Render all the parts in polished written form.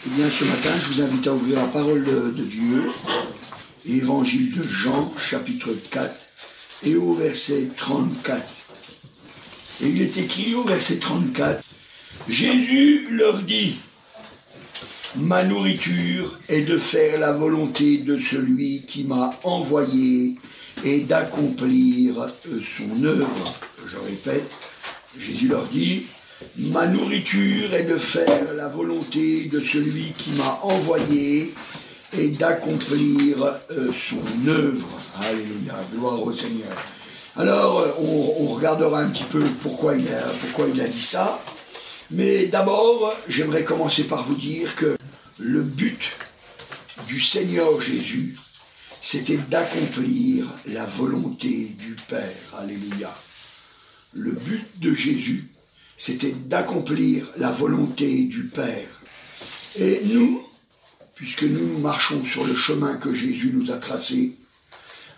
Eh bien, ce matin, je vous invite à ouvrir la parole de Dieu, Évangile de Jean, chapitre 4, et au verset 34. Et il est écrit au verset 34, « Jésus leur dit, ma nourriture est de faire la volonté de celui qui m'a envoyé et d'accomplir son œuvre. » Je répète, Jésus leur dit, « Ma nourriture est de faire la volonté de celui qui m'a envoyé et d'accomplir son œuvre. » Alléluia, gloire au Seigneur. Alors, on regardera un petit peu pourquoi il a dit ça. Mais d'abord, j'aimerais commencer par vous dire que le but du Seigneur Jésus, c'était d'accomplir la volonté du Père. Alléluia. Le but de Jésus, c'était d'accomplir la volonté du Père. Et nous, puisque nous marchons sur le chemin que Jésus nous a tracé,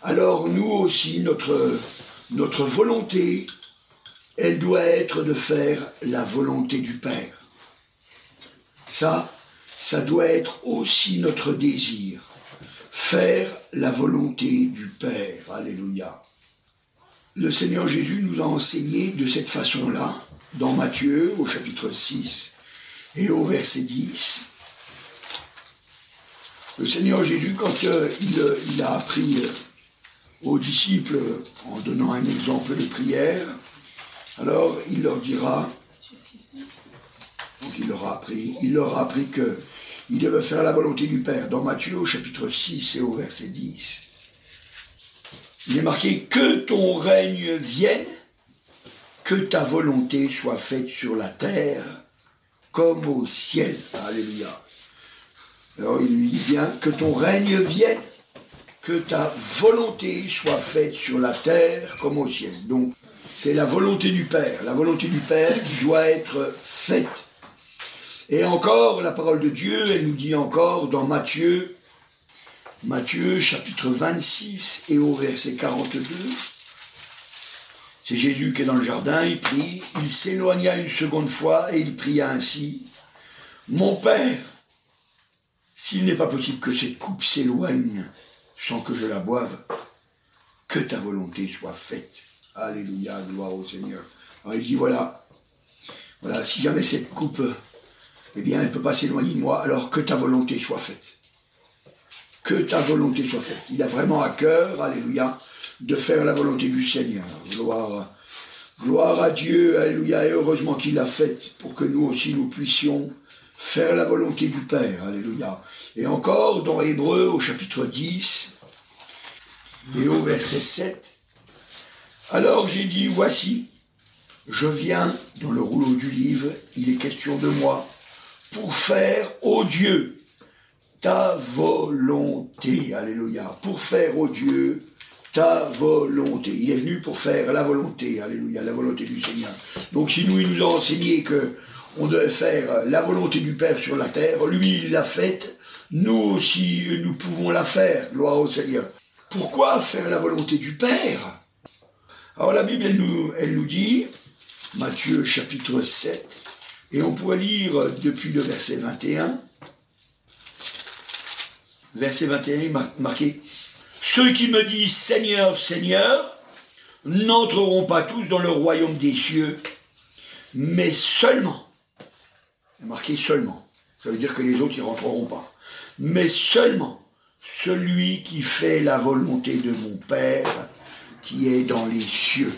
alors nous aussi, notre volonté, elle doit être de faire la volonté du Père. Ça doit être aussi notre désir. Faire la volonté du Père. Alléluia. Le Seigneur Jésus nous a enseigné de cette façon-là, dans Matthieu, au chapitre 6 et au verset 10. Le Seigneur Jésus, quand il a appris aux disciples, en donnant un exemple de prière, alors il leur dira, donc il leur a appris qu'il devait faire la volonté du Père. Dans Matthieu, au chapitre 6 et au verset 10, il est marqué « Que ton règne vienne, que ta volonté soit faite sur la terre comme au ciel. » Alléluia. Alors il lui dit bien « Que ton règne vienne, que ta volonté soit faite sur la terre comme au ciel. » Donc c'est la volonté du Père qui doit être faite. Et encore, la parole de Dieu, elle nous dit encore dans Matthieu chapitre 26 et au verset 42, c'est Jésus qui est dans le jardin, il prie, il s'éloigna une seconde fois et il pria ainsi, « Mon Père, s'il n'est pas possible que cette coupe s'éloigne sans que je la boive, que ta volonté soit faite. » Alléluia, gloire au Seigneur. Alors il dit voilà, si jamais cette coupe, eh bien, elle ne peut pas s'éloigner de moi, alors que ta volonté soit faite. Que ta volonté soit faite. Il a vraiment à cœur, alléluia, de faire la volonté du Seigneur. Gloire à Dieu, alléluia, et heureusement qu'il l'a faite pour que nous aussi nous puissions faire la volonté du Père, alléluia. Et encore dans Hébreux au chapitre 10 et au verset 7, alors j'ai dit, voici, je viens, dans le rouleau du livre, il est question de moi, pour faire, ô Dieu, ta volonté. Alléluia. Pour faire, ô Dieu, ta volonté. Il est venu pour faire la volonté. Alléluia. La volonté du Seigneur. Donc si nous, il nous a enseigné qu'on devait faire la volonté du Père sur la terre, lui, il l'a faite, nous aussi, nous pouvons la faire. Gloire au Seigneur. Pourquoi faire la volonté du Père ? Alors la Bible, elle nous dit, Matthieu chapitre 7, et on pourrait lire depuis le verset 21. Verset 21, il est marqué « Ceux qui me disent Seigneur, Seigneur, n'entreront pas tous dans le royaume des cieux, mais seulement. » Il est marqué « seulement ». Ça veut dire que les autres, ils ne rentreront pas. « Mais seulement celui qui fait la volonté de mon Père, qui est dans les cieux. »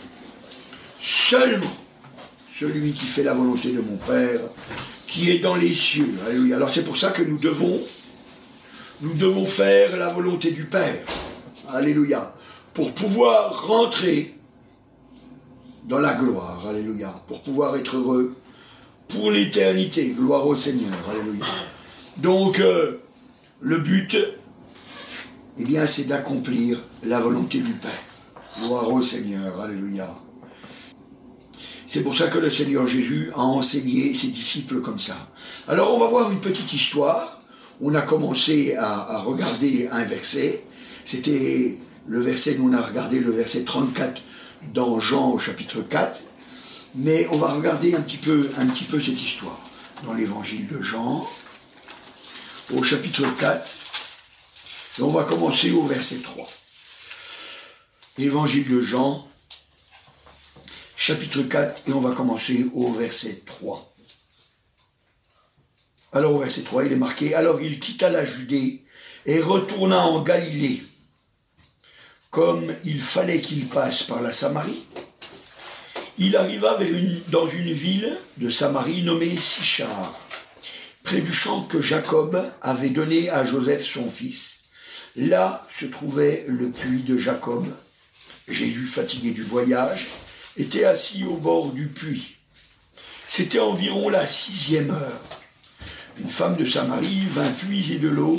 Seulement celui qui fait la volonté de mon Père, qui est dans les cieux. Alléluia. Alors c'est pour ça que nous devons faire la volonté du Père. Alléluia. Pour pouvoir rentrer dans la gloire. Alléluia. Pour pouvoir être heureux pour l'éternité. Gloire au Seigneur. Alléluia. Donc, le but, eh bien, c'est d'accomplir la volonté du Père. Gloire au Seigneur. Alléluia. C'est pour ça que le Seigneur Jésus a enseigné ses disciples comme ça. Alors, on va voir une petite histoire. On a commencé à regarder un verset. C'était le verset, nous on a regardé le verset 34 dans Jean au chapitre 4. Mais on va regarder un petit peu cette histoire. Dans l'évangile de Jean, au chapitre 4, et on va commencer au verset 3. Évangile de Jean, chapitre 4, et on va commencer au verset 3. Alors au verset 3, il est marqué, « Alors il quitta la Judée et retourna en Galilée. Comme il fallait qu'il passe par la Samarie, il arriva dans une ville de Samarie nommée Sichar, près du champ que Jacob avait donné à Joseph son fils. Là se trouvait le puits de Jacob. Jésus, fatigué du voyage, était assis au bord du puits. C'était environ la 6e heure. Une femme de Samarie vint puiser de l'eau.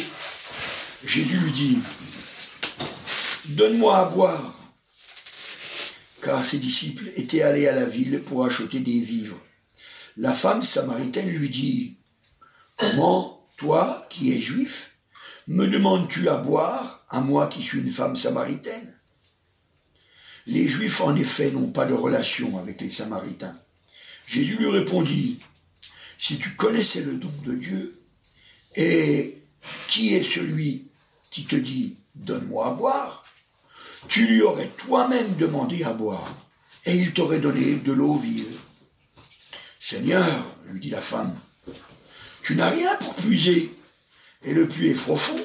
Jésus lui dit, « Donne-moi à boire. » Car ses disciples étaient allés à la ville pour acheter des vivres. La femme samaritaine lui dit, « Comment, toi, qui es juif, me demandes-tu à boire, à moi qui suis une femme samaritaine ?» Les Juifs, en effet, n'ont pas de relation avec les Samaritains. Jésus lui répondit, « Si tu connaissais le don de Dieu, et qui est celui qui te dit « Donne-moi à boire », tu lui aurais toi-même demandé à boire, et il t'aurait donné de l'eau vive. « Seigneur, lui dit la femme, tu n'as rien pour puiser, et le puits est profond.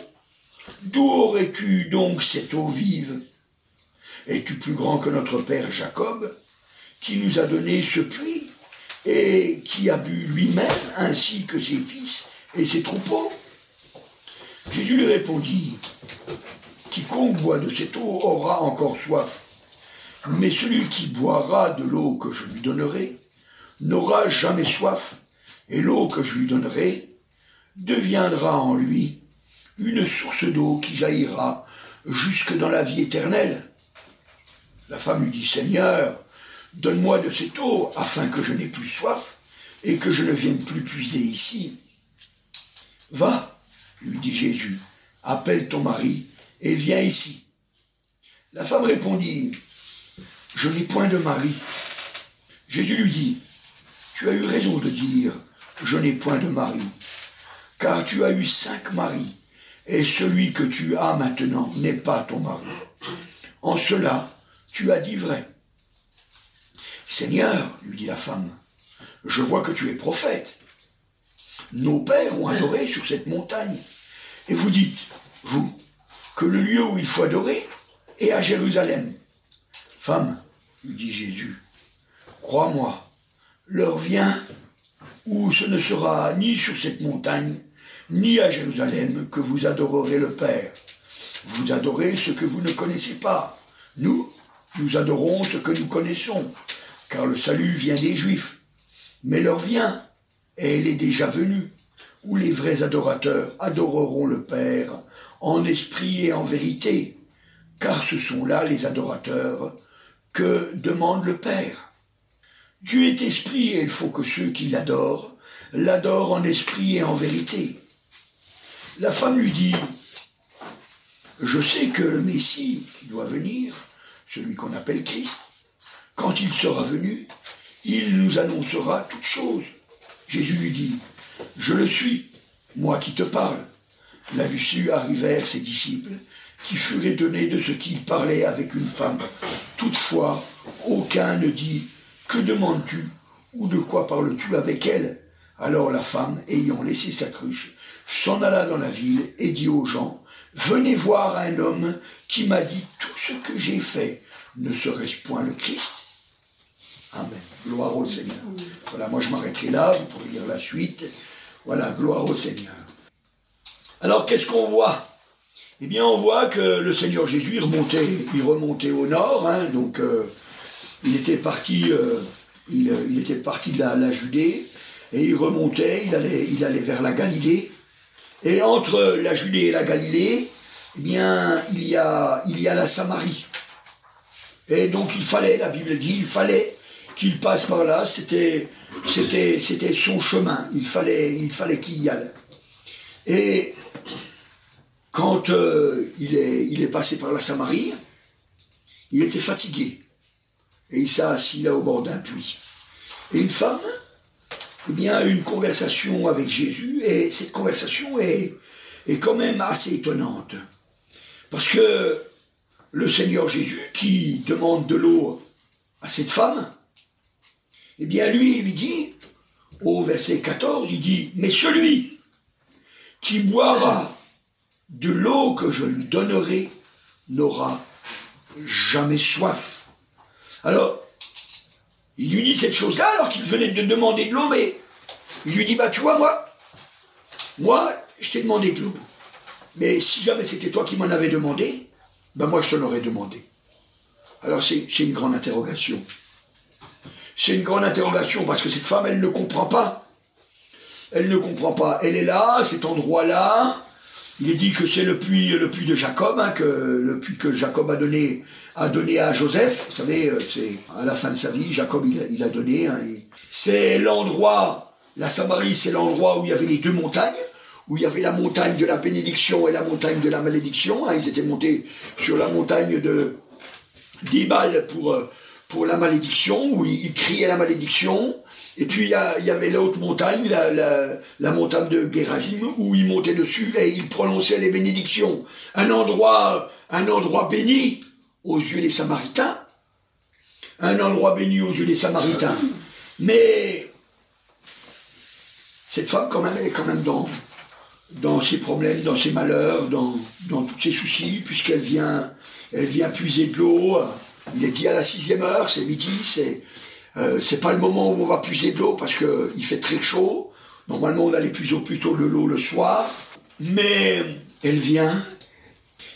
D'où aurais-tu donc cette eau vive ? Es-tu plus grand que notre père Jacob, qui nous a donné ce puits, et qui a bu lui-même, ainsi que ses fils et ses troupeaux ?» Jésus lui répondit, « Quiconque boit de cette eau aura encore soif, mais celui qui boira de l'eau que je lui donnerai n'aura jamais soif, et l'eau que je lui donnerai deviendra en lui une source d'eau qui jaillira jusque dans la vie éternelle. » La femme lui dit, « Seigneur, donne-moi de cette eau, afin que je n'ai plus soif, et que je ne vienne plus puiser ici. » « Va, lui dit Jésus, appelle ton mari, et viens ici. » La femme répondit, « Je n'ai point de mari. » Jésus lui dit, « Tu as eu raison de dire, je n'ai point de mari, car tu as eu 5 maris, et celui que tu as maintenant n'est pas ton mari. En cela, tu as dit vrai. » « Seigneur, lui dit la femme, je vois que tu es prophète. Nos pères ont adoré sur cette montagne, et vous dites, vous, que le lieu où il faut adorer est à Jérusalem. Femme, lui dit Jésus, crois-moi, l'heure vient où ce ne sera ni sur cette montagne, ni à Jérusalem que vous adorerez le Père. Vous adorez ce que vous ne connaissez pas. Nous adorons ce que nous connaissons, car le salut vient des Juifs. Mais l'heure vient, et elle est déjà venue, où les vrais adorateurs adoreront le Père en esprit et en vérité, car ce sont là les adorateurs que demande le Père. Dieu est esprit et il faut que ceux qui l'adorent en esprit et en vérité. La femme lui dit, « Je sais que le Messie qui doit venir, celui qu'on appelle Christ, quand il sera venu, il nous annoncera toutes choses. » Jésus lui dit, « Je le suis, moi qui te parle. » Là-dessus arrivèrent ses disciples, qui furent étonnés de ce qu'il parlait avec une femme. Toutefois, aucun ne dit, « Que demandes-tu ? Ou de quoi parles-tu avec elle ?» Alors la femme, ayant laissé sa cruche, s'en alla dans la ville et dit aux gens, « Venez voir un homme qui m'a dit tout ce que j'ai fait. Ne serait-ce point le Christ ?» Amen. Gloire au Seigneur. Voilà, moi je m'arrêterai là, vous pourrez lire la suite. Voilà, gloire au Seigneur. Alors, qu'est-ce qu'on voit ? Eh bien, on voit que le Seigneur Jésus, il remontait au nord, hein, donc il était parti de la Judée, et il remontait, il allait vers la Galilée. Et entre la Judée et la Galilée, eh bien, il y a la Samarie. Et donc la Bible dit, il fallait qu'il passe par là, c'était son chemin, il fallait qu'il y aille. Et quand il est passé par la Samarie, il était fatigué, et il s'est assis là au bord d'un puits. Et une femme eh bien, une conversation avec Jésus, et cette conversation est quand même assez étonnante. Parce que le Seigneur Jésus, qui demande de l'eau à cette femme, eh bien, lui, il lui dit, au verset 14, il dit, « Mais celui qui boira de l'eau que je lui donnerai n'aura jamais soif. » Alors, il lui dit cette chose-là, alors qu'il venait de demander de l'eau, mais il lui dit, bah tu vois, moi, je t'ai demandé de l'eau. Mais si jamais c'était toi qui m'en avais demandé, ben moi je te l'aurais demandé. Alors c'est une grande interrogation. C'est une grande interrogation parce que cette femme, elle ne comprend pas. Elle ne comprend pas. Elle est là, cet endroit-là. Il est dit que c'est le puits de Jacob, hein, que le puits que Jacob a donné à Joseph. Vous savez, c'est à la fin de sa vie, Jacob il a donné. Hein, c'est l'endroit, la Samarie, c'est l'endroit où il y avait les deux montagnes, où il y avait la montagne de la bénédiction et la montagne de la malédiction. Hein, ils étaient montés sur la montagne d'Ébal pour la malédiction, où ils criaient la malédiction. Et puis il y avait l'autre montagne, la montagne de Gérazim, où ils montaient dessus et ils prononçaient les bénédictions. Un endroit béni aux yeux des Samaritains. Un endroit béni aux yeux des Samaritains. Mais cette femme, quand même, elle est quand même dans ses problèmes, dans ses malheurs, dans tous ses soucis, puisqu'elle vient puiser de l'eau. Il est dit à la 6e heure, c'est midi, c'est pas le moment où on va puiser de l'eau parce qu'il fait très chaud. Normalement, on allait puiser plutôt de l'eau le soir. Mais elle vient.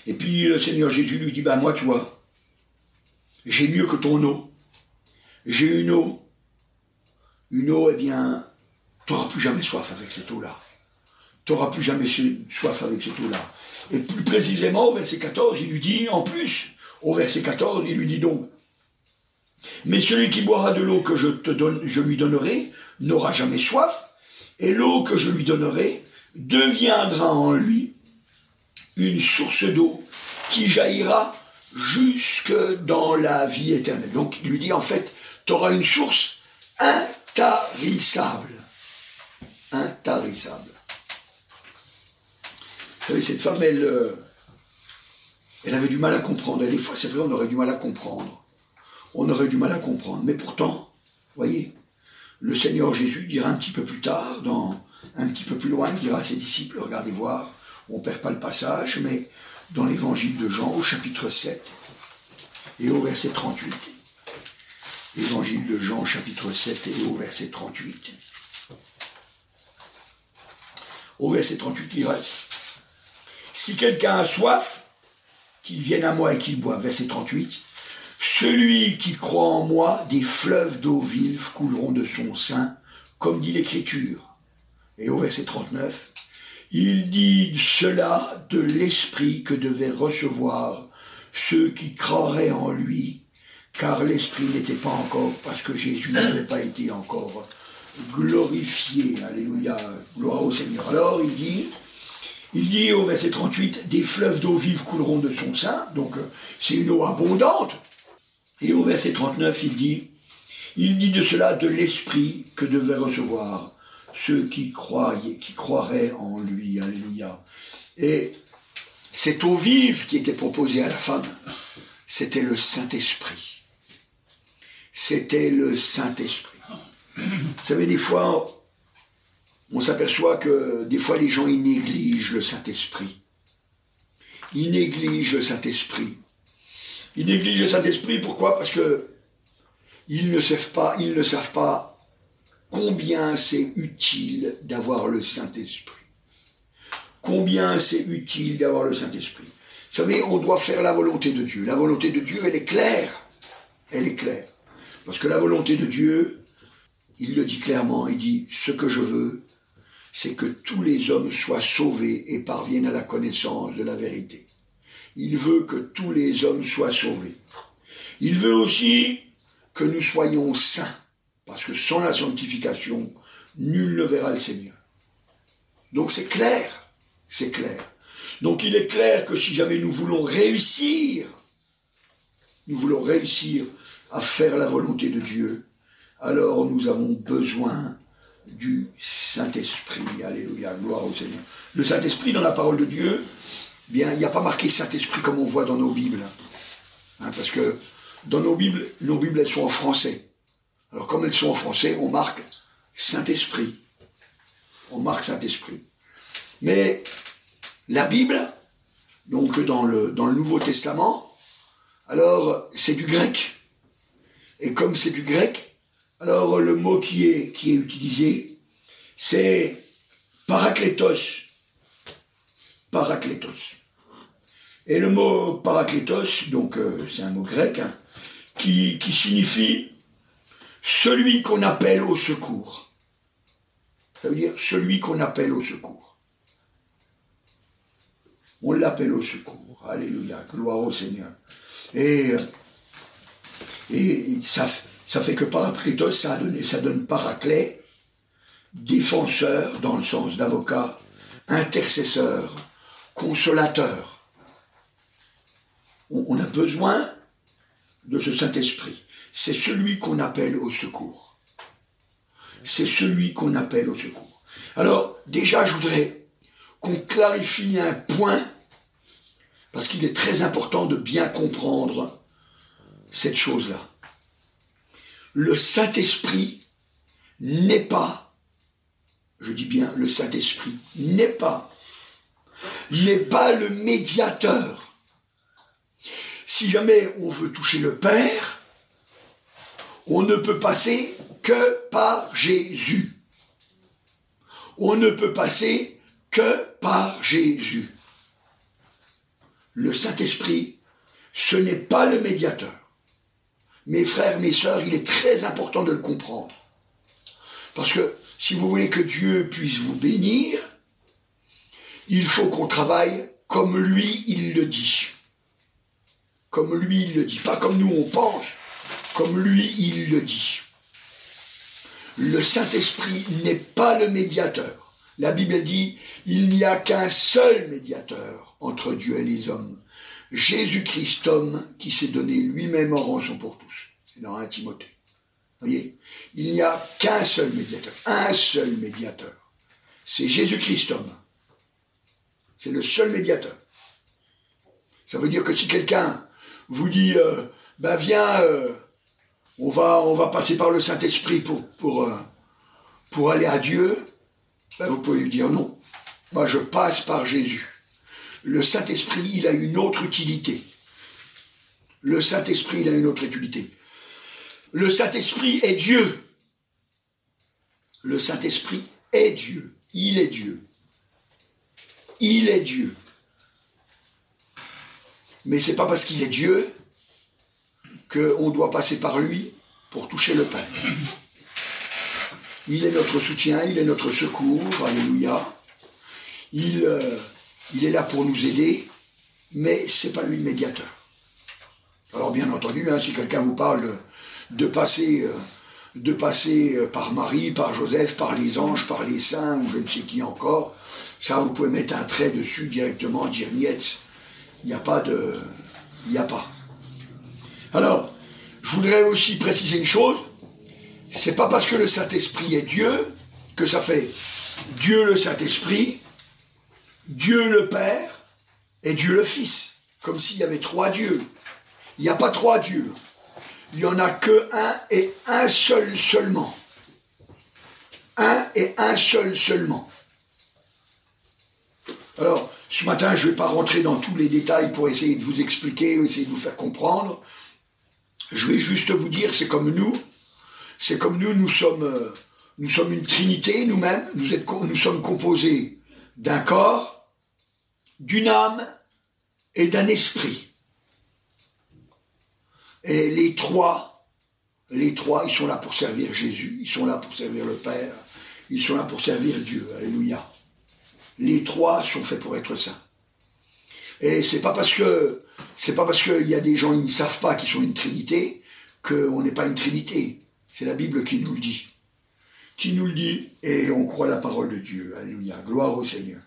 Et puis le Seigneur Jésus lui dit, bah moi, tu vois, j'ai mieux que ton eau. J'ai une eau. Une eau, eh bien, tu n'auras plus jamais soif avec cette eau-là. Tu n'auras plus jamais soif avec cette eau-là. Et plus précisément, au verset 14, il lui dit, en plus, au verset 14, il lui dit donc, mais celui qui boira de l'eau que je lui donnerai n'aura jamais soif, et l'eau que je lui donnerai deviendra en lui une source d'eau qui jaillira jusque dans la vie éternelle. Donc il lui dit en fait, tu auras une source intarissable. Intarissable. Vous savez, cette femme, elle avait du mal à comprendre. Et des fois, c'est vrai, on aurait du mal à comprendre. On aurait du mal à comprendre. Mais pourtant, voyez, le Seigneur Jésus dira un petit peu plus tard, un petit peu plus loin, il dira à ses disciples, regardez voir, on ne perd pas le passage, mais dans l'évangile de Jean, au chapitre 7, et au verset 38. Évangile de Jean, chapitre 7, et au verset 38. Au verset 38, il reste. Si quelqu'un a soif, qu'il vienne à moi et qu'il boive. Verset 38. Celui qui croit en moi, des fleuves d'eau vive couleront de son sein, comme dit l'Écriture. Et au verset 39, il dit cela de l'Esprit que devaient recevoir ceux qui croiraient en lui, car l'Esprit n'était pas encore, parce que Jésus n'avait pas été encore glorifié. Alléluia, gloire au Seigneur. Alors il dit au verset 38, des fleuves d'eau vive couleront de son sein, donc c'est une eau abondante. Et au verset 39, il dit de cela de l'Esprit que devaient recevoir ceux qui croiraient en lui. Alléluia. Et cette eau vive qui était proposée à la femme, c'était le Saint-Esprit. C'était le Saint-Esprit. Vous savez, des fois, on s'aperçoit que des fois les gens, ils négligent le Saint-Esprit. Ils négligent le Saint-Esprit. Ils négligent le Saint-Esprit, pourquoi? Parce que ils ne savent pas combien c'est utile d'avoir le Saint-Esprit. Combien c'est utile d'avoir le Saint-Esprit. Vous savez, on doit faire la volonté de Dieu. La volonté de Dieu, elle est claire. Elle est claire. Parce que la volonté de Dieu, il le dit clairement, il dit, ce que je veux, c'est que tous les hommes soient sauvés et parviennent à la connaissance de la vérité. Il veut que tous les hommes soient sauvés. Il veut aussi que nous soyons saints, parce que sans la sanctification, nul ne verra le Seigneur. Donc c'est clair, c'est clair. Donc il est clair que si jamais nous voulons réussir à faire la volonté de Dieu, alors nous avons besoin du Saint-Esprit. Alléluia, gloire au Seigneur. Le Saint-Esprit, dans la parole de Dieu, bien, il n'y a pas marqué Saint-Esprit comme on voit dans nos Bibles. Hein, parce que dans nos Bibles, elles sont en français. Alors comme elles sont en français, on marque Saint-Esprit. On marque Saint-Esprit. Mais la Bible, donc dans le Nouveau Testament, alors c'est du grec. Et comme c'est du grec, alors le mot qui est utilisé, c'est parakletos. Parakletos. Et le mot parakletos, donc c'est un mot grec, hein, qui signifie celui qu'on appelle au secours. Ça veut dire celui qu'on appelle au secours. On l'appelle au secours. Alléluia, gloire au Seigneur. Et ça fait que parakletos, ça donne paraclet, défenseur, dans le sens d'avocat, intercesseur, consolateur. On a besoin de ce Saint-Esprit. C'est celui qu'on appelle au secours. C'est celui qu'on appelle au secours. Alors, déjà, je voudrais qu'on clarifie un point, parce qu'il est très important de bien comprendre cette chose-là. Le Saint-Esprit n'est pas, je dis bien, le Saint-Esprit n'est pas le médiateur. Si jamais on veut toucher le Père, on ne peut passer que par Jésus. On ne peut passer que par Jésus. Le Saint-Esprit, ce n'est pas le médiateur. Mes frères, mes sœurs, il est très important de le comprendre. Parce que si vous voulez que Dieu puisse vous bénir, il faut qu'on travaille comme lui, il le dit. Comme lui, il le dit. Pas comme nous, on pense. Comme lui, il le dit. Le Saint-Esprit n'est pas le médiateur. La Bible dit, il n'y a qu'un seul médiateur entre Dieu et les hommes. Jésus-Christ, homme, qui s'est donné lui-même en rançon pour tous. C'est dans 1 Timothée. Vous voyez, il n'y a qu'un seul médiateur. Un seul médiateur. C'est Jésus-Christ, homme. C'est le seul médiateur. Ça veut dire que si quelqu'un vous dit, viens, on va passer par le Saint-Esprit pour aller à Dieu, vous pouvez lui dire non. Moi, je passe par Jésus. Le Saint-Esprit, il a une autre utilité. Le Saint-Esprit, il a une autre utilité. Le Saint-Esprit est Dieu. Le Saint-Esprit est Dieu. Il est Dieu. Il est Dieu. Mais c'est pas parce qu'il est Dieu qu'on doit passer par lui pour toucher le Père. Il est notre soutien, il est notre secours, alléluia. Il est là pour nous aider, mais c'est pas lui le médiateur. Alors bien entendu, si quelqu'un vous parle de passer par Marie, par Joseph, par les anges, par les saints, ou je ne sais qui encore, ça vous pouvez mettre un trait dessus directement, dire niet, il n'y a pas. Alors, je voudrais aussi préciser une chose, c'est pas parce que le Saint-Esprit est Dieu que ça fait Dieu le Saint-Esprit, Dieu le Père et Dieu le Fils, comme s'il y avait trois dieux. Il n'y a pas trois dieux. Il n'y en a que un et un seul seulement. Un et un seul seulement. Alors, ce matin, je ne vais pas rentrer dans tous les détails pour essayer de vous expliquer ou essayer de vous faire comprendre. Je vais juste vous dire, c'est comme nous. C'est comme nous sommes une trinité, nous-mêmes. Nous sommes composés d'un corps, d'une âme et d'un esprit. Et les trois, ils sont là pour servir Jésus, ils sont là pour servir le Père, ils sont là pour servir Dieu. Alléluia. Les trois sont faits pour être saints. Et c'est pas parce qu'il y a des gens qui ne savent pas qu'ils sont une trinité qu'on n'est pas une trinité. C'est la Bible qui nous le dit. Qui nous le dit, et on croit la parole de Dieu. Alléluia. Gloire au Seigneur.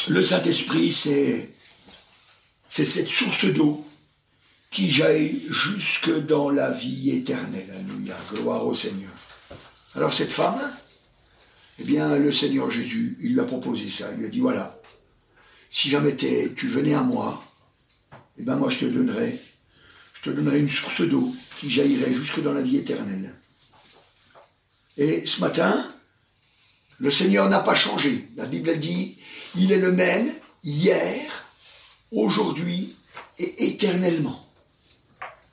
Le Saint-Esprit, c'est cette source d'eau qui jaillit jusque dans la vie éternelle. Alléluia. Gloire au Seigneur. Alors cette femme, Eh bien, le Seigneur Jésus, il lui a proposé ça. Il lui a dit, voilà, si jamais tu venais à moi, eh bien moi je te donnerais une source d'eau qui jaillirait jusque dans la vie éternelle. Et ce matin, le Seigneur n'a pas changé. La Bible elle dit, il est le même hier, aujourd'hui et éternellement.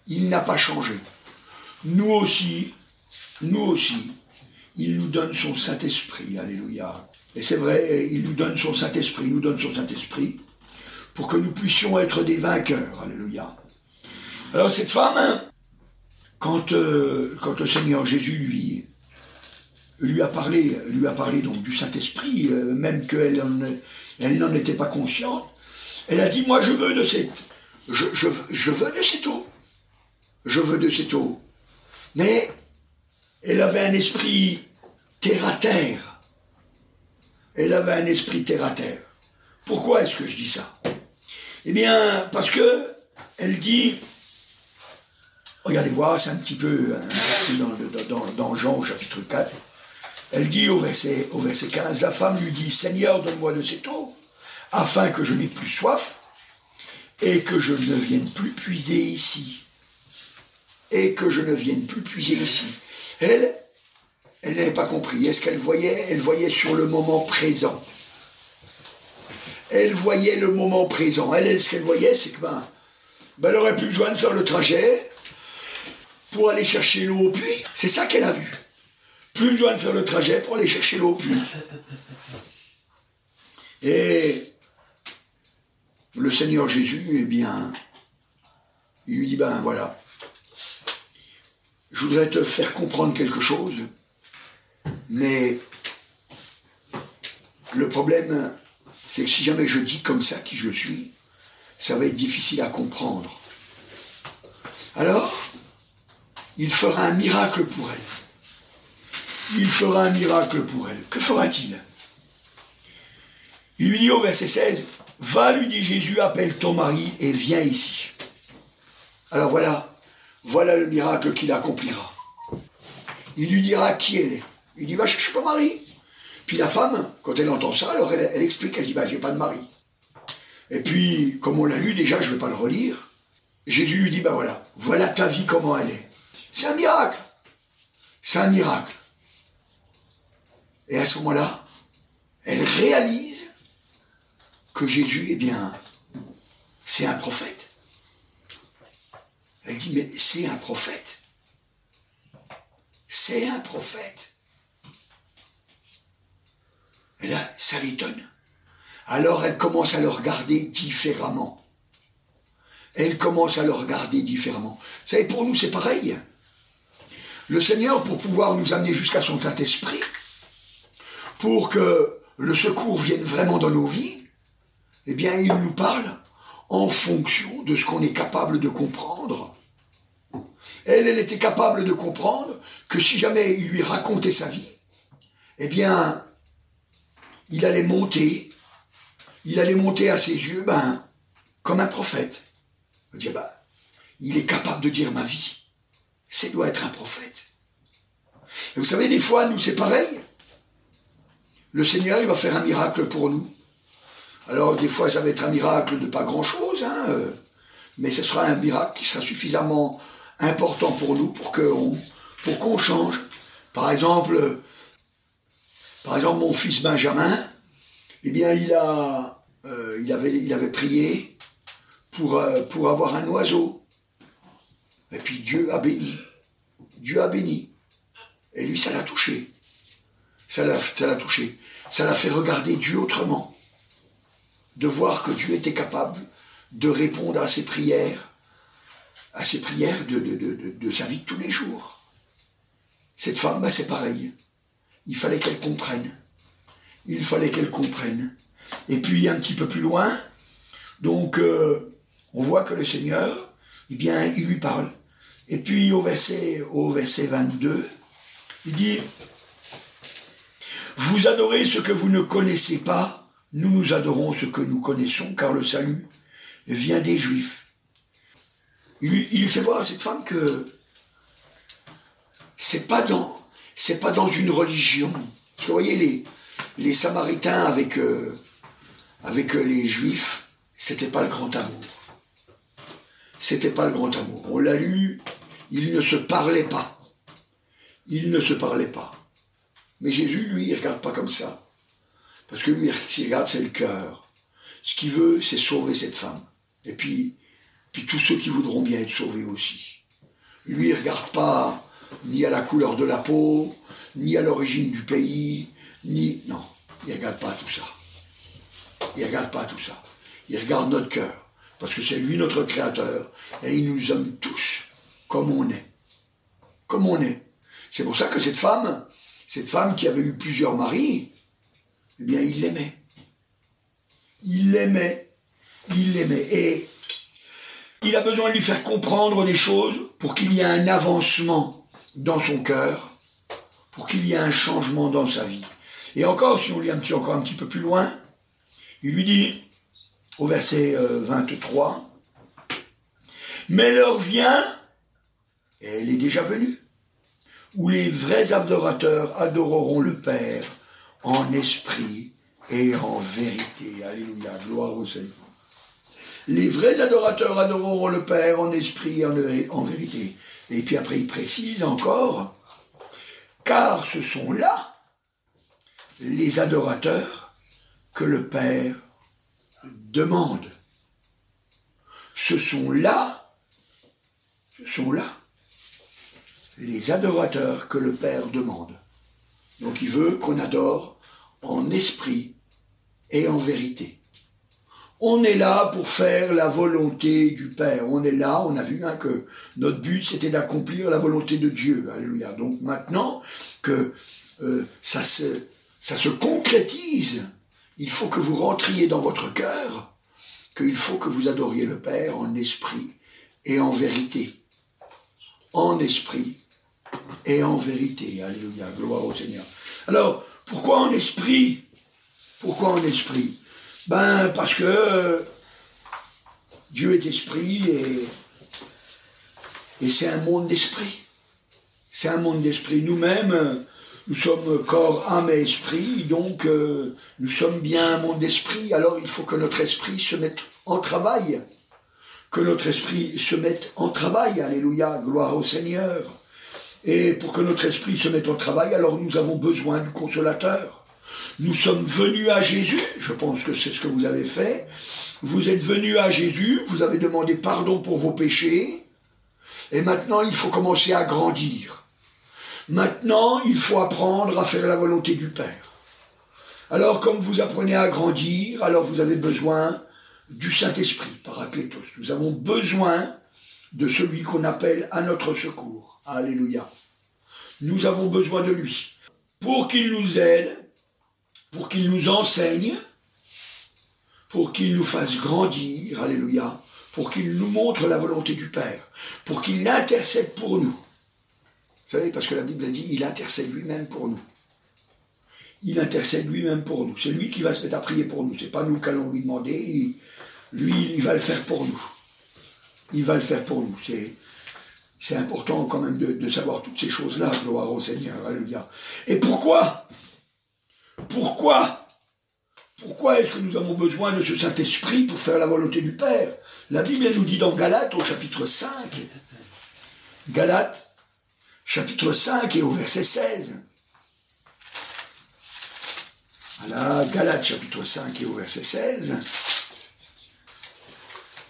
Il n'a pas changé. Nous aussi, il nous donne son Saint-Esprit, alléluia. Et c'est vrai, il nous donne son Saint-Esprit, pour que nous puissions être des vainqueurs, alléluia. Alors cette femme, hein, quand le Seigneur Jésus lui a parlé donc du Saint-Esprit, même qu'elle n'en était pas consciente, elle a dit, moi je veux de cette eau. Je veux de cette eau. Mais elle avait un esprit terre à terre. Pourquoi est-ce que je dis ça? Eh bien, parce que elle dit, regardez voir, c'est un petit peu dans Jean au chapitre 4, elle dit au verset 15, la femme lui dit, Seigneur, donne-moi de cette eau, afin que je n'ai plus soif, et que je ne vienne plus puiser ici. Elle n'avait pas compris. Est-ce qu'elle voyait? Elle voyait sur le moment présent. Elle voyait le moment présent. Elle, ce qu'elle voyait, c'est que elle aurait plus besoin de faire le trajet pour aller chercher l'eau au puits. C'est ça qu'elle a vu. Plus besoin de faire le trajet pour aller chercher l'eau au puits. Et le Seigneur Jésus, eh bien, il lui dit, voilà, je voudrais te faire comprendre quelque chose, mais le problème, c'est que si jamais je dis comme ça qui je suis, ça va être difficile à comprendre. Alors, il fera un miracle pour elle. Que fera-t-il? Il lui dit au verset 16, va, lui dit Jésus, appelle ton mari et viens ici. Alors voilà le miracle qu'il accomplira. Il lui dira qui elle est. Il dit, va chercher ton mari. Puis la femme, quand elle entend ça, alors elle explique, elle dit, j'ai pas de mari. Et puis, comme on l'a lu déjà, je ne vais pas le relire, Jésus lui dit, voilà ta vie, comment elle est. C'est un miracle. Et à ce moment-là, elle réalise que Jésus, eh bien, c'est un prophète. Elle dit, mais c'est un prophète. Et là, ça l'étonne. Alors elle commence à le regarder différemment. Vous savez, pour nous, c'est pareil. Le Seigneur, pour pouvoir nous amener jusqu'à son Saint-Esprit, pour que le secours vienne vraiment dans nos vies, eh bien, il nous parle en fonction de ce qu'on est capable de comprendre. Elle était capable de comprendre que si jamais il lui racontait sa vie, eh bien, il allait monter à ses yeux, comme un prophète. Il va dire, il est capable de dire ma vie. Ça doit être un prophète. Et vous savez, des fois, nous, c'est pareil. Le Seigneur, il va faire un miracle pour nous. Alors, des fois, ça va être un miracle de pas grand-chose, mais ce sera un miracle qui sera suffisamment important pour nous, pour qu'on change. Par exemple, mon fils Benjamin, eh bien, il avait prié pour avoir un oiseau. Et puis Dieu a béni. Et lui, ça l'a touché. Ça l'a fait regarder Dieu autrement. De voir que Dieu était capable de répondre à ses prières de sa vie de tous les jours. Cette femme, c'est pareil. Il fallait qu'elle comprenne. Et puis, un petit peu plus loin, donc, on voit que le Seigneur, eh bien, il lui parle. Et puis, au verset 22, il dit, « Vous adorez ce que vous ne connaissez pas, nous adorons ce que nous connaissons, car le salut vient des Juifs. » Il lui fait voir à cette femme que c'est pas dans une religion, Parce que vous voyez, les Samaritains avec les Juifs, c'était pas le grand amour. C'était pas le grand amour. On l'a lu, ils ne se parlaient pas. Ils ne se parlaient pas. Mais Jésus, lui, il ne regarde pas comme ça. Parce que lui, ce qu'il regarde, c'est le cœur. Ce qu'il veut, c'est sauver cette femme. Et puis tous ceux qui voudront bien être sauvés aussi. Lui, il ne regarde pas ni à la couleur de la peau, ni à l'origine du pays, ni... Non, il ne regarde pas tout ça. Il ne regarde pas tout ça. Il regarde notre cœur. Parce que c'est lui notre créateur. Et il nous aime tous comme on est. Comme on est. C'est pour ça que cette femme qui avait eu plusieurs maris, eh bien, il l'aimait. Il l'aimait. Il l'aimait. Et il a besoin de lui faire comprendre des choses pour qu'il y ait un avancement dans son cœur, pour qu'il y ait un changement dans sa vie. Et encore, si on lit encore un petit peu plus loin, il lui dit, au verset 23, « Mais l'heure vient, et elle est déjà venue, où les vrais adorateurs adoreront le Père en esprit et en vérité. » Alléluia, gloire au Seigneur. Les vrais adorateurs adoreront le Père en esprit et en vérité. Et puis après, il précise encore, car ce sont là les adorateurs que le Père demande. Ce sont là les adorateurs que le Père demande. Donc il veut qu'on adore en esprit et en vérité. On est là pour faire la volonté du Père. On est là, on a vu que notre but c'était d'accomplir la volonté de Dieu. Alléluia. Donc maintenant que ça se concrétise, il faut que vous rentriez dans votre cœur, qu'il faut que vous adoriez le Père en esprit et en vérité. En esprit et en vérité. Alléluia. Gloire au Seigneur. Alors, pourquoi en esprit? Pourquoi en esprit? Parce que Dieu est esprit et c'est un monde d'esprit. C'est un monde d'esprit. Nous-mêmes, nous sommes corps, âme et esprit, donc nous sommes bien un monde d'esprit. Alors il faut que notre esprit se mette en travail. Que notre esprit se mette en travail. Alléluia, gloire au Seigneur. Et pour que notre esprit se mette en travail, alors nous avons besoin du consolateur. Nous sommes venus à Jésus, je pense que c'est ce que vous avez fait. Vous êtes venus à Jésus, vous avez demandé pardon pour vos péchés, et maintenant il faut commencer à grandir. Maintenant, il faut apprendre à faire la volonté du Père. Alors, comme vous apprenez à grandir, alors vous avez besoin du Saint-Esprit, Paraclétos. Nous avons besoin de celui qu'on appelle à notre secours. Alléluia. Nous avons besoin de lui. Pour qu'il nous aide, pour qu'il nous enseigne, pour qu'il nous fasse grandir, alléluia, pour qu'il nous montre la volonté du Père, pour qu'il intercède pour nous. Vous savez, parce que la Bible a dit, il intercède lui-même pour nous. Il intercède lui-même pour nous. C'est lui qui va se mettre à prier pour nous. C'est pas nous qu'allons lui demander. Lui, il va le faire pour nous. Il va le faire pour nous. C'est important quand même de savoir toutes ces choses-là. Gloire au Seigneur. Alléluia. Et pourquoi est-ce que nous avons besoin de ce Saint-Esprit pour faire la volonté du Père? La Bible nous dit dans Galates au chapitre 5, Galates, chapitre 5 et au verset 16. Voilà, Galates, chapitre 5 et au verset 16.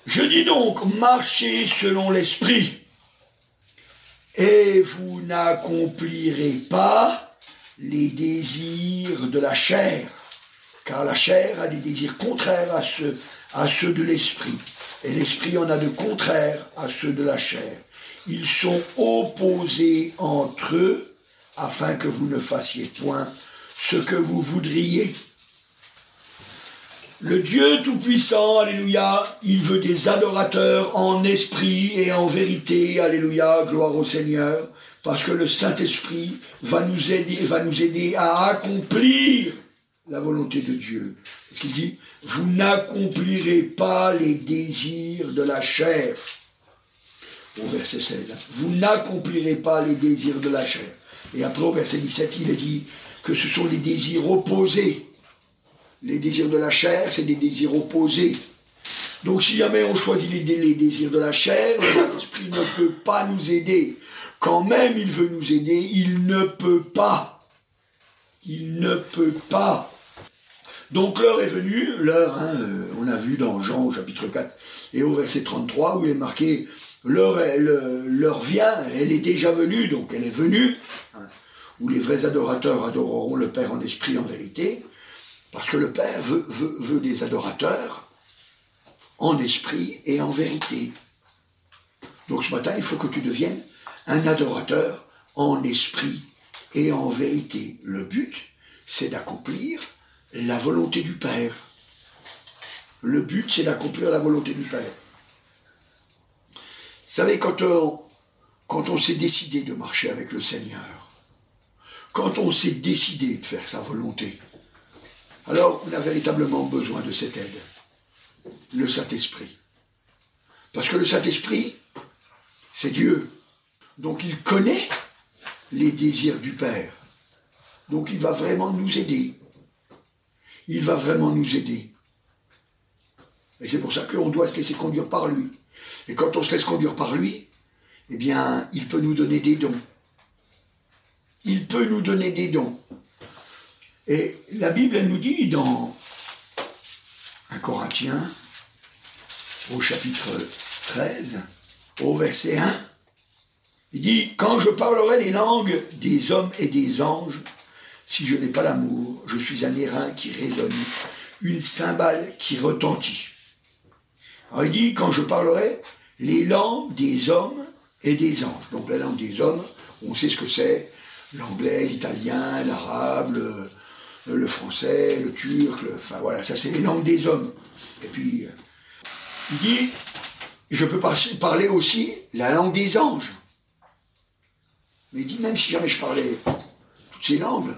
Je dis donc, marchez selon l'Esprit, et vous n'accomplirez pas les désirs de la chair, car la chair a des désirs contraires à ceux de l'esprit, et l'esprit en a de contraires à ceux de la chair. Ils sont opposés entre eux, afin que vous ne fassiez point ce que vous voudriez. Le Dieu Tout-Puissant, alléluia, il veut des adorateurs en esprit et en vérité, alléluia, gloire au Seigneur, parce que le Saint-Esprit va nous aider à accomplir la volonté de Dieu. Il dit, vous n'accomplirez pas les désirs de la chair. Au verset 16, vous n'accomplirez pas les désirs de la chair. Et après au verset 17, il est dit, que ce sont les désirs opposés. Les désirs de la chair, c'est des désirs opposés. Donc si jamais on choisit les désirs de la chair, le Saint-Esprit ne peut pas nous aider. Quand même il veut nous aider, il ne peut pas. Il ne peut pas. Donc l'heure est venue, l'heure, on a vu dans Jean au chapitre 4 et au verset 33 où il est marqué l'heure vient, elle est déjà venue, donc elle est venue, où les vrais adorateurs adoreront le Père en esprit et en vérité, parce que le Père veut des adorateurs en esprit et en vérité. Donc ce matin, il faut que tu deviennes un adorateur en esprit et en vérité. Le but, c'est d'accomplir la volonté du Père. Le but, c'est d'accomplir la volonté du Père. Vous savez, quand on s'est décidé de marcher avec le Seigneur, quand on s'est décidé de faire sa volonté, alors on a véritablement besoin de cette aide, le Saint-Esprit. Parce que le Saint-Esprit, c'est Dieu. Donc il connaît les désirs du Père. Donc il va vraiment nous aider. Il va vraiment nous aider. Et c'est pour ça qu'on doit se laisser conduire par lui. Et quand on se laisse conduire par lui, eh bien, il peut nous donner des dons. Il peut nous donner des dons. Et la Bible, elle nous dit dans 1 Corinthiens, au chapitre 13, au verset 1, il dit « Quand je parlerai les langues des hommes et des anges, si je n'ai pas l'amour, je suis un airain qui résonne, une cymbale qui retentit. » Alors il dit « Quand je parlerai les langues des hommes et des anges. » Donc la langue des hommes, on sait ce que c'est, l'anglais, l'italien, l'arabe, le français, le turc, enfin voilà, ça c'est les langues des hommes. Et puis, il dit, je peux parler aussi la langue des anges. Mais il dit, même si jamais je parlais toutes ces langues,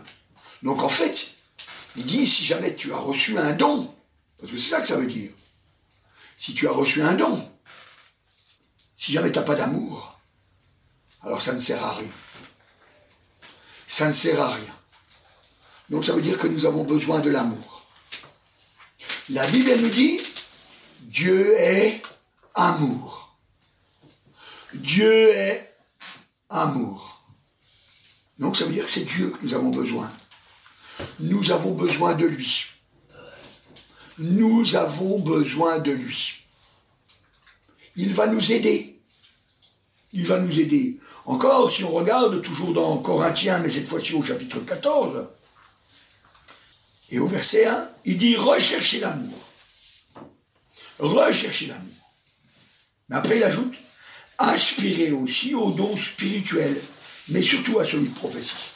donc en fait, il dit, si jamais tu as reçu un don, parce que c'est ça que ça veut dire, si tu as reçu un don, si jamais tu n'as pas d'amour, alors ça ne sert à rien. Ça ne sert à rien. Donc ça veut dire que nous avons besoin de l'amour. La Bible, elle nous dit, Dieu est amour. Dieu est amour. Donc ça veut dire que c'est Dieu que nous avons besoin. Nous avons besoin de lui. Nous avons besoin de lui. Il va nous aider. Il va nous aider. Encore, si on regarde toujours dans Corinthiens, mais cette fois-ci au chapitre 14, et au verset 1, il dit « Recherchez l'amour. » Recherchez l'amour. Mais après, il ajoute « Aspirez aussi aux dons spirituels, mais surtout à celui de prophétie. »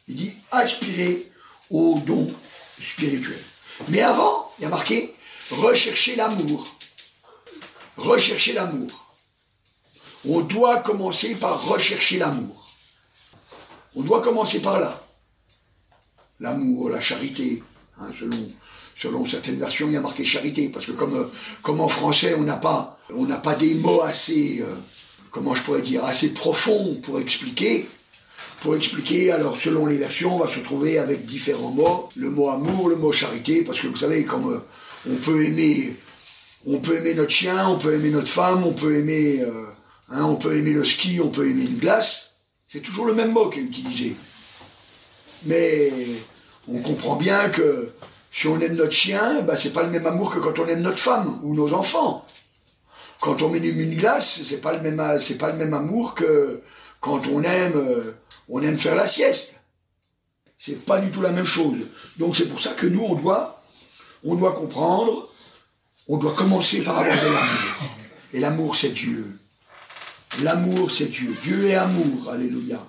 Il dit « Aspirez aux dons spirituels. » Mais avant, il y a marqué « Recherchez l'amour. » Recherchez l'amour. On doit commencer par rechercher l'amour. On doit commencer par là. L'amour, la charité, selon certaines versions, il y a marqué charité, parce que comme en français, on n'a pas des mots assez, comment je pourrais dire, assez profonds pour expliquer. Alors selon les versions, on va se retrouver avec différents mots, le mot amour, le mot charité, parce que vous savez, comme on peut aimer notre chien, on peut aimer notre femme, on peut aimer le ski, on peut aimer une glace, c'est toujours le même mot qui est utilisé. Mais on comprend bien que si on aime notre chien, c'est pas le même amour que quand on aime notre femme ou nos enfants. Quand on aime une glace, c'est pas le même amour que quand on aime faire la sieste. C'est pas du tout la même chose. Donc c'est pour ça que nous, on doit comprendre, on doit commencer par avoir de l'amour. Et l'amour, c'est Dieu. L'amour, c'est Dieu. Dieu est amour. Alléluia.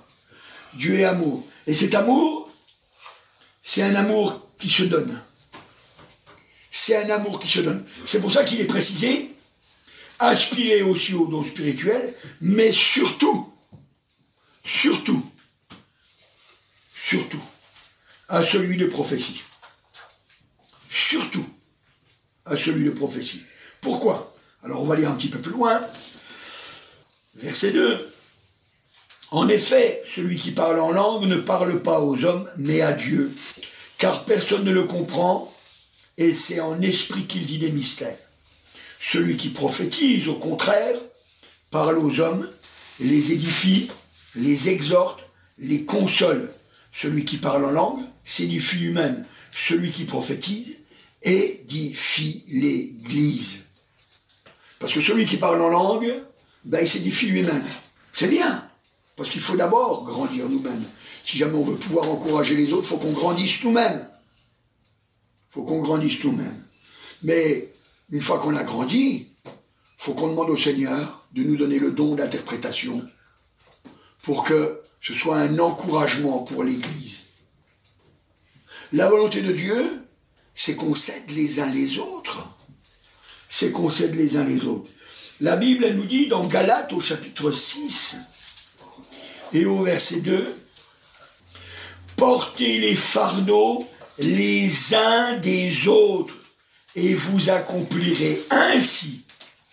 Dieu est amour. Et cet amour, c'est un amour qui se donne. C'est un amour qui se donne. C'est pour ça qu'il est précisé, aspirez aussi aux dons spirituels, mais surtout, à celui de prophétie. Surtout à celui de prophétie. Pourquoi? Alors on va lire un petit peu plus loin. Verset 2. En effet, celui qui parle en langue ne parle pas aux hommes, mais à Dieu, car personne ne le comprend, et c'est en esprit qu'il dit des mystères. Celui qui prophétise, au contraire, parle aux hommes, les édifie, les exhorte, les console. Celui qui parle en langue s'édifie lui-même. Celui qui prophétise édifie l'Église. Parce que celui qui parle en langue, il s'édifie lui-même. C'est bien, parce qu'il faut d'abord grandir nous-mêmes. Si jamais on veut pouvoir encourager les autres, il faut qu'on grandisse nous-mêmes. Il faut qu'on grandisse nous-mêmes. Mais une fois qu'on a grandi, il faut qu'on demande au Seigneur de nous donner le don d'interprétation pour que ce soit un encouragement pour l'Église. La volonté de Dieu, c'est qu'on s'aide les uns les autres. C'est qu'on s'aide les uns les autres. La Bible, elle nous dit dans Galates au chapitre 6 et au verset 2, « Portez les fardeaux les uns des autres et vous accomplirez ainsi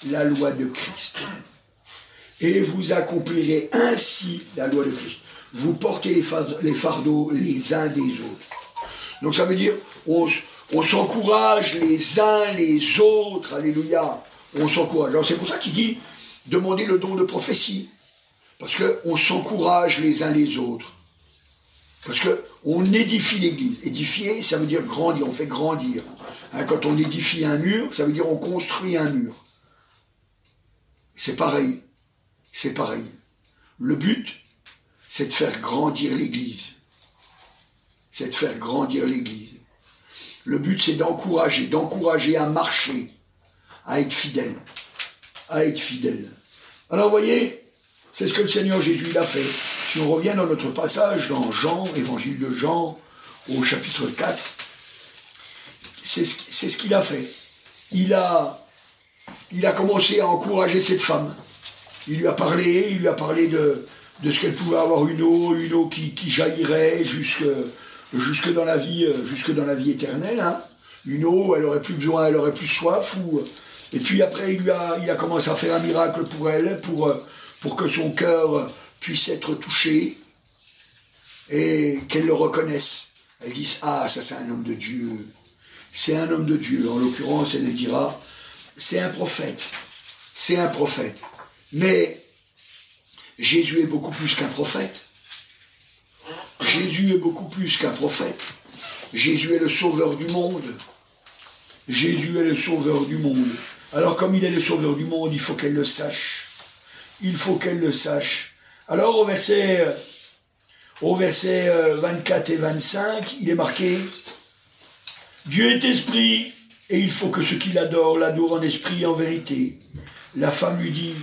la loi de Christ. » Et vous accomplirez ainsi la loi de Christ. Vous portez les fardeaux les uns des autres. Donc ça veut dire, on s'encourage les uns les autres, alléluia, on s'encourage. Alors c'est pour ça qu'il dit, demandez le don de prophétie, parce qu'on s'encourage les uns les autres, parce qu'on édifie l'Église. Édifier, ça veut dire grandir, on fait grandir. Quand on édifie un mur, ça veut dire on construit un mur. C'est pareil, c'est pareil. Le but, c'est de faire grandir l'Église. C'est de faire grandir l'Église. Le but, c'est d'encourager à marcher, à être fidèle. À être fidèle. Alors, vous voyez, c'est ce que le Seigneur Jésus il a fait. Si on revient dans notre passage, dans Jean, évangile de Jean, au chapitre 4, c'est ce qu'il a fait. Il a commencé à encourager cette femme. Il lui a parlé de ce qu'elle pouvait avoir une eau qui jaillirait jusque dans la vie éternelle, hein. Une eau, elle aurait plus besoin, elle aurait plus soif. Et puis après, il a commencé à faire un miracle pour elle, pour que son cœur puisse être touché et qu'elle le reconnaisse. Elle dit, ah, ça c'est un homme de Dieu. C'est un homme de Dieu. En l'occurrence, elle dira, c'est un prophète. C'est un prophète. Mais Jésus est beaucoup plus qu'un prophète. Jésus est beaucoup plus qu'un prophète. Jésus est le sauveur du monde. Jésus est le sauveur du monde. Alors comme il est le sauveur du monde, il faut qu'elle le sache. Il faut qu'elle le sache. Alors au verset 24 et 25, il est marqué « Dieu est esprit, et il faut que ceux qui l'adorent en esprit et en vérité. » La femme lui dit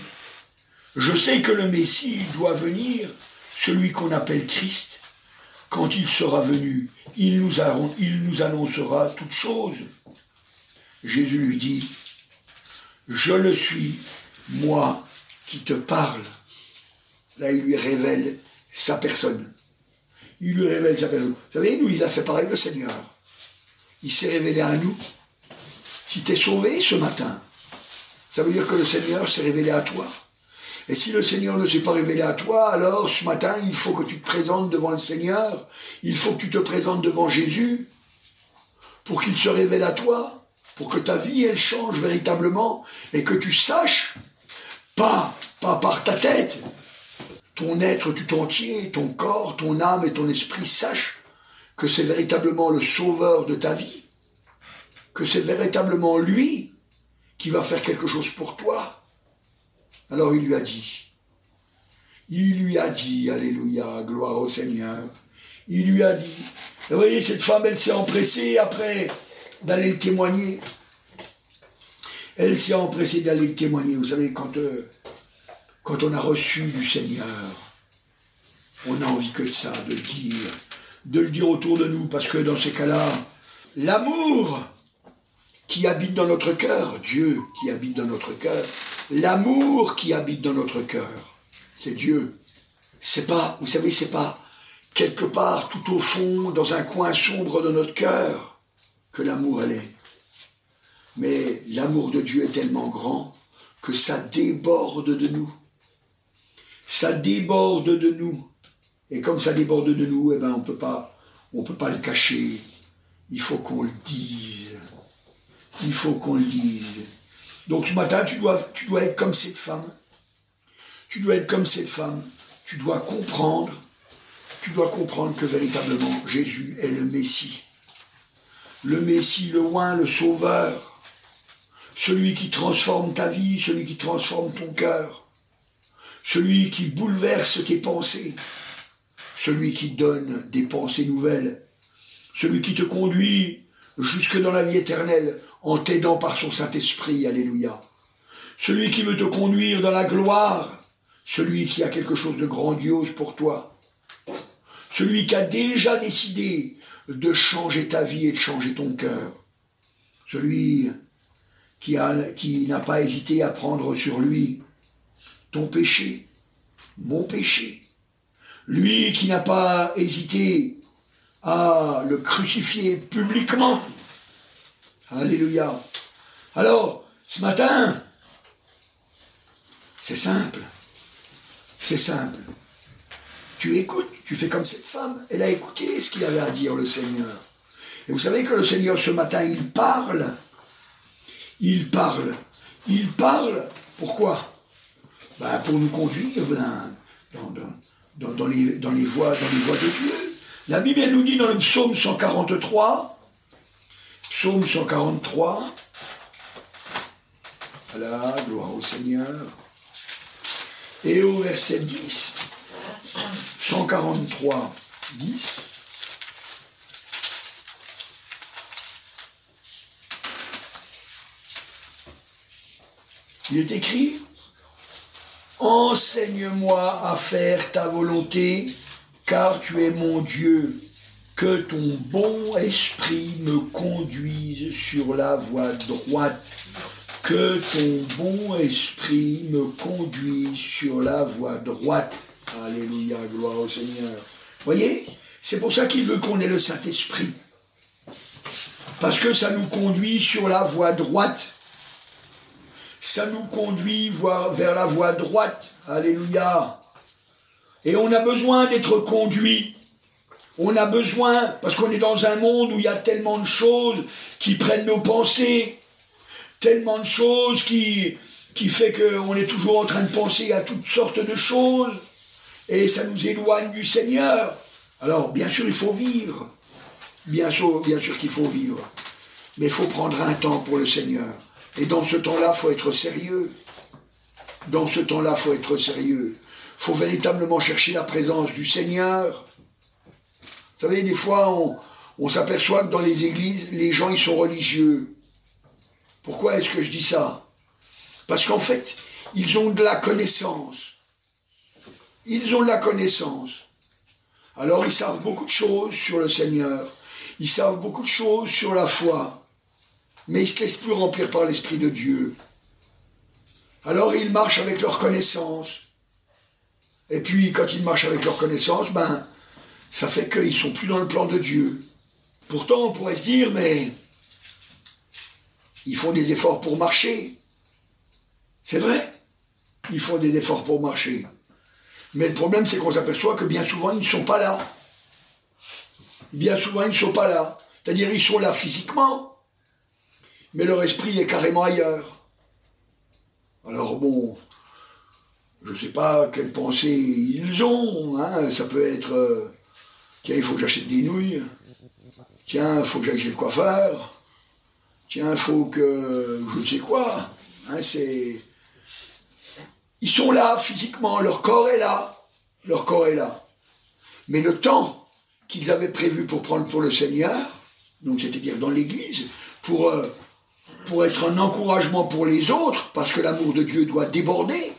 « Je sais que le Messie doit venir, celui qu'on appelle Christ. Quand il sera venu, il nous annoncera toutes choses. » Jésus lui dit « Je le suis, moi qui te parle. » Là, il lui révèle sa personne. Il lui révèle sa personne. Vous savez, nous, il a fait pareil le Seigneur. Il s'est révélé à nous. Si tu es sauvé ce matin, ça veut dire que le Seigneur s'est révélé à toi. Et si le Seigneur ne s'est pas révélé à toi, alors ce matin, il faut que tu te présentes devant le Seigneur. Il faut que tu te présentes devant Jésus pour qu'il se révèle à toi, pour que ta vie, elle change véritablement et que tu saches, pas par ta tête, ton être tout entier, ton corps, ton âme et ton esprit sachent que c'est véritablement le sauveur de ta vie, que c'est véritablement lui qui va faire quelque chose pour toi. Alors il lui a dit, alléluia, gloire au Seigneur, il lui a dit, vous voyez, cette femme, elle s'est empressée après d'aller le témoigner. Elle s'est empressée d'aller le témoigner. Vous savez, quand on a reçu du Seigneur, on n'a envie que de ça, de le dire autour de nous, parce que dans ces cas-là, l'amour qui habite dans notre cœur, Dieu qui habite dans notre cœur, l'amour qui habite dans notre cœur, c'est Dieu. C'est pas, vous savez, c'est pas quelque part tout au fond, dans un coin sombre de notre cœur, que l'amour elle est. Mais l'amour de Dieu est tellement grand que ça déborde de nous. ça déborde de nous. Et comme ça déborde de nous, eh ben, on peut pas le cacher. Il faut qu'on le dise. Il faut qu'on le dise. Donc ce matin, tu dois être comme cette femme. Tu dois être comme cette femme. Tu dois comprendre que véritablement, Jésus est le Messie. Le Messie, le oint, le Sauveur. Celui qui transforme ta vie, celui qui transforme ton cœur. Celui qui bouleverse tes pensées. Celui qui donne des pensées nouvelles. Celui qui te conduit jusque dans la vie éternelle en t'aidant par son Saint-Esprit. Alléluia. Celui qui veut te conduire dans la gloire. Celui qui a quelque chose de grandiose pour toi. Celui qui a déjà décidé de changer ta vie et de changer ton cœur. Celui qui n'a pas hésité à prendre sur lui ton péché, mon péché. Lui qui n'a pas hésité à le crucifier publiquement. Alléluia. Alors, ce matin, c'est simple. C'est simple. Tu écoutes, tu fais comme cette femme. Elle a écouté ce qu'il avait à dire, le Seigneur. Et vous savez que le Seigneur, ce matin, il parle. Il parle. Il parle. Pourquoi? Pour nous conduire dans les voies de Dieu. La Bible, elle nous dit dans le psaume 143, psaume 143, voilà, gloire au Seigneur, et au verset 10, 143, 10, il est écrit: enseigne-moi à faire ta volonté, car tu es mon Dieu. Que ton bon esprit me conduise sur la voie droite. Que ton bon esprit me conduise sur la voie droite. Alléluia, gloire au Seigneur. Voyez, c'est pour ça qu'il veut qu'on ait le Saint-Esprit. Parce que ça nous conduit sur la voie droite. Ça nous conduit vers la voie droite. Alléluia. Et on a besoin d'être conduit. On a besoin, parce qu'on est dans un monde où il y a tellement de choses qui prennent nos pensées, tellement de choses qui fait qu'on est toujours en train de penser à toutes sortes de choses, et ça nous éloigne du Seigneur. Alors, bien sûr, il faut vivre. Bien sûr qu'il faut vivre. Mais il faut prendre un temps pour le Seigneur. Et dans ce temps-là, il faut être sérieux. Dans ce temps-là, il faut être sérieux. Il faut véritablement chercher la présence du Seigneur. Vous savez, des fois, on s'aperçoit que dans les églises, les gens, ils sont religieux. Pourquoi est-ce que je dis ça? Parce qu'en fait, ils ont de la connaissance. Ils ont de la connaissance. Alors, ils savent beaucoup de choses sur le Seigneur. Ils savent beaucoup de choses sur la foi. Mais ils ne se laissent plus remplir par l'Esprit de Dieu. Alors, ils marchent avec leur connaissance. Et puis, quand ils marchent avec leur connaissance, ça fait qu'ils ne sont plus dans le plan de Dieu. Pourtant, on pourrait se dire, mais ils font des efforts pour marcher. C'est vrai, ils font des efforts pour marcher. Mais le problème, c'est qu'on s'aperçoit que bien souvent, ils ne sont pas là. Bien souvent, ils ne sont pas là. C'est-à-dire, ils sont là physiquement, mais leur esprit est carrément ailleurs. Alors bon, je ne sais pas quelles pensées ils ont. Ça peut être... tiens, il faut que j'achète des nouilles. Tiens, il faut que j'aille chez le coiffeur. Tiens, il faut que... je ne sais quoi. Ils sont là, physiquement. Leur corps est là. Leur corps est là. Mais le temps qu'ils avaient prévu pour prendre pour le Seigneur, donc c'est-à-dire dans l'Église, pour être un encouragement pour les autres, parce que l'amour de Dieu doit déborder,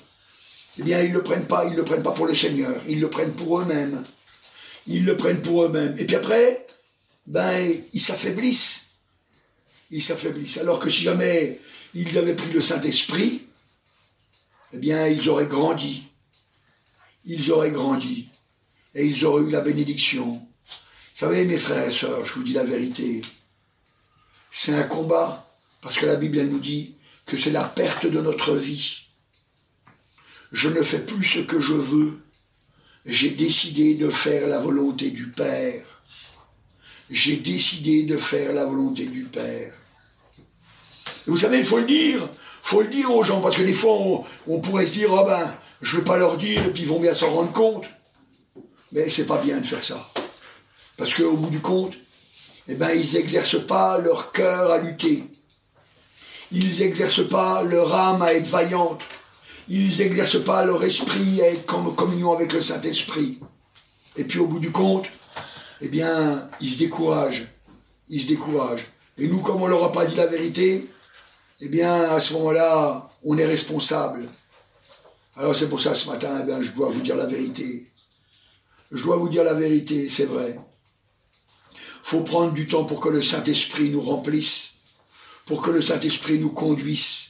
eh bien, ils ne le prennent pas pour le Seigneur. Ils le prennent pour eux-mêmes. Ils le prennent pour eux-mêmes. Et puis après, ils s'affaiblissent. Ils s'affaiblissent. Alors que si jamais ils avaient pris le Saint-Esprit, eh bien, ils auraient grandi. Ils auraient grandi. Et ils auraient eu la bénédiction. Vous savez, mes frères et sœurs, je vous dis la vérité. C'est un combat. Parce que la Bible, elle nous dit que c'est la perte de notre vie. je ne fais plus ce que je veux. J'ai décidé de faire la volonté du Père. J'ai décidé de faire la volonté du Père. Et vous savez, il faut le dire aux gens, parce que des fois, on pourrait se dire, ah ben, je ne vais pas leur dire, et puis ils vont bien s'en rendre compte. Mais c'est pas bien de faire ça. Parce qu'au bout du compte, eh ben, ils n'exercent pas leur cœur à lutter. Ils n'exercent pas leur âme à être vaillante. Ils n'exercent pas leur esprit à être en communion avec le Saint-Esprit. Et puis au bout du compte, eh bien, ils se découragent. Ils se découragent. Et nous, comme on ne leur a pas dit la vérité, eh bien, à ce moment-là, on est responsable. Alors c'est pour ça, ce matin, eh bien, je dois vous dire la vérité. Je dois vous dire la vérité, c'est vrai. Il faut prendre du temps pour que le Saint-Esprit nous remplisse, pour que le Saint-Esprit nous conduise.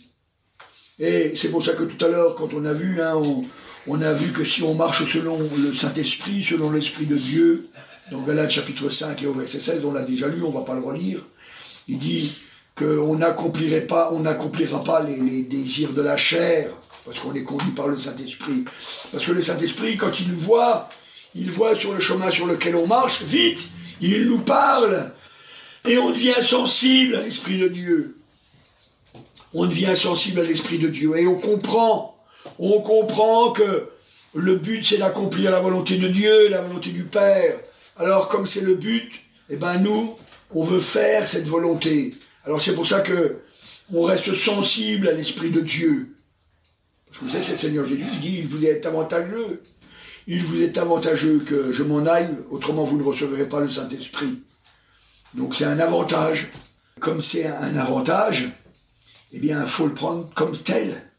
Et c'est pour ça que tout à l'heure, quand on a vu, on a vu que si on marche selon le Saint-Esprit, selon l'Esprit de Dieu, dans Galates chapitre 5 et au verset 16, on l'a déjà lu, on ne va pas le relire, il dit qu'on n'accomplira pas les désirs de la chair, parce qu'on est conduit par le Saint-Esprit. Parce que le Saint-Esprit, quand il voit sur le chemin sur lequel on marche, vite, il nous parle, et on devient sensible à l'Esprit de Dieu. On devient sensible à l'Esprit de Dieu, et on comprend que le but c'est d'accomplir la volonté de Dieu, la volonté du Père. Alors comme c'est le but, eh ben nous, on veut faire cette volonté. Alors c'est pour ça que on reste sensible à l'Esprit de Dieu. Parce que vous savez, c'est le Seigneur Jésus, il dit, il vous est avantageux. Il vous est avantageux que je m'en aille, autrement vous ne recevrez pas le Saint-Esprit. Donc c'est un avantage. Comme c'est un avantage, eh bien il faut le prendre comme tel.